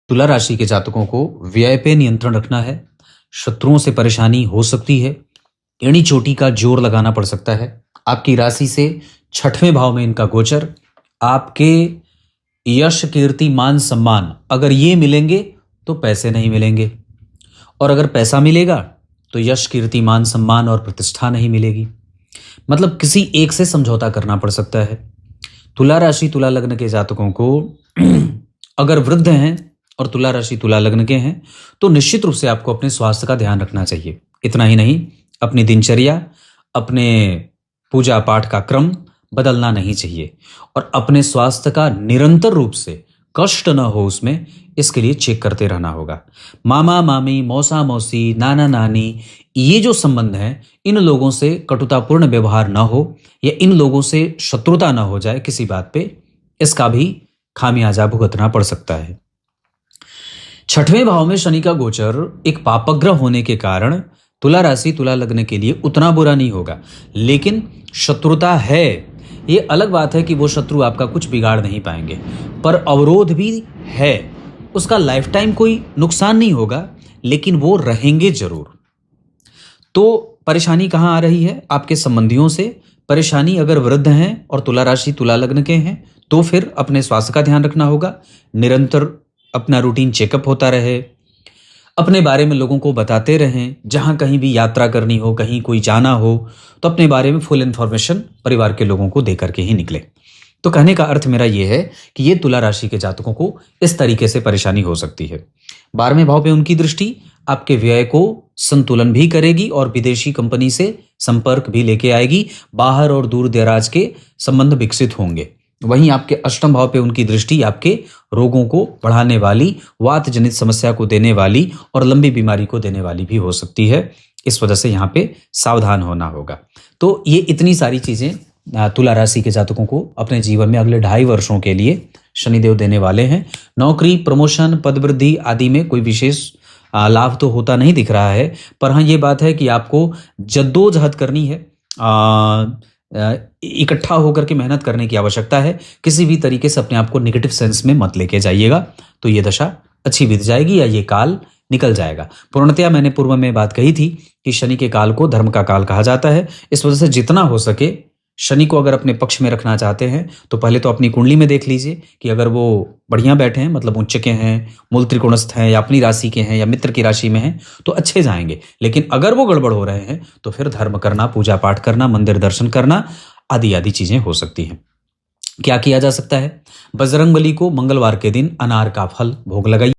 तुला राशि के जातकों को व्यय पे नियंत्रण रखना है। शत्रुओं से परेशानी हो सकती है। एड़ी चोटी का जोर लगाना पड़ सकता है। आपकी राशि से छठवें भाव में इनका गोचर। आपके यश, कीर्ति, मान, सम्मान अगर ये मिलेंगे तो पैसे नहीं मिलेंगे, और अगर पैसा मिलेगा तो यश, कीर्ति, मान, सम्मान और प्रतिष्ठा नहीं मिलेगी। मतलब किसी एक से समझौता करना पड़ सकता है। तुला राशि तुला लग्न के जातकों को अगर वृद्ध हैं और तुला राशि तुला लग्न के हैं तो निश्चित रूप से आपको अपने स्वास्थ्य का ध्यान रखना चाहिए। इतना ही नहीं, अपनी दिनचर्या, अपने पूजा पाठ का क्रम बदलना नहीं चाहिए, और अपने स्वास्थ्य का निरंतर रूप से कष्ट न हो उसमें, इसके लिए चेक करते रहना होगा। मामा मामी, मौसा मौसी, नाना नानी, ये जो संबंध है, इन लोगों से कटुतापूर्ण व्यवहार न हो या इन लोगों से शत्रुता न हो जाए किसी बात पे, इसका भी खामियाजा भुगतना पड़ सकता है। छठवें भाव में शनि का गोचर एक पापग्रह होने के कारण तुला राशि तुला लग्न के लिए उतना बुरा नहीं होगा, लेकिन शत्रुता है। ये अलग बात है कि वो शत्रु आपका कुछ बिगाड़ नहीं पाएंगे, पर अवरोध भी है। उसका लाइफ टाइम कोई नुकसान नहीं होगा, लेकिन वो रहेंगे जरूर। तो परेशानी कहाँ आ रही है? आपके संबंधियों से परेशानी। अगर वृद्ध हैं और तुला राशि तुला लग्न के हैं तो फिर अपने स्वास्थ्य का ध्यान रखना होगा। निरंतर अपना रूटीन चेकअप होता रहे, अपने बारे में लोगों को बताते रहें। जहां कहीं भी यात्रा करनी हो, कहीं कोई जाना हो, तो अपने बारे में फुल इंफॉर्मेशन परिवार के लोगों को देकर के ही निकले। तो कहने का अर्थ मेरा यह है कि ये तुला राशि के जातकों को इस तरीके से परेशानी हो सकती है। 12वें भाव पे उनकी दृष्टि आपके व्यय को संतुलन भी करेगी और विदेशी कंपनी से संपर्क भी लेके आएगी। बाहर और दूर दराज के संबंध विकसित होंगे। वहीं आपके अष्टम भाव पे उनकी दृष्टि आपके रोगों को बढ़ाने वाली, वात जनित समस्या को देने वाली और लंबी बीमारी को देने वाली भी हो सकती है। इस वजह से यहाँ पे सावधान होना होगा। तो ये इतनी सारी चीजें तुला राशि के जातकों को अपने जीवन में अगले 2.5 वर्षों के लिए शनिदेव देने वाले हैं। नौकरी, प्रमोशन, पद वृद्धि आदि में कोई विशेष लाभ तो होता नहीं दिख रहा है, पर हाँ ये बात है कि आपको जद्दोजहद करनी है, इकट्ठा होकर के मेहनत करने की आवश्यकता है। किसी भी तरीके से अपने आप को नेगेटिव सेंस में मत लेके जाइएगा, तो ये दशा अच्छी बीत जाएगी या ये काल निकल जाएगा। पूर्णतया मैंने पूर्व में बात कही थी कि शनि के काल को धर्म का काल कहा जाता है। इस वजह से जितना हो सके शनि को अगर अपने पक्ष में रखना चाहते हैं तो पहले तो अपनी कुंडली में देख लीजिए कि अगर वो बढ़िया बैठे हैं, मतलब उच्च के हैं, मूल त्रिकोणस्थ हैं, या अपनी राशि के हैं, या मित्र की राशि में हैं, तो अच्छे जाएंगे। लेकिन अगर वो गड़बड़ हो रहे हैं तो फिर धर्म करना, पूजा पाठ करना, मंदिर दर्शन करना आदि आदि चीजें हो सकती हैं। क्या किया जा सकता है? बजरंगबली को मंगलवार के दिन अनार का फल भोग लगाइए।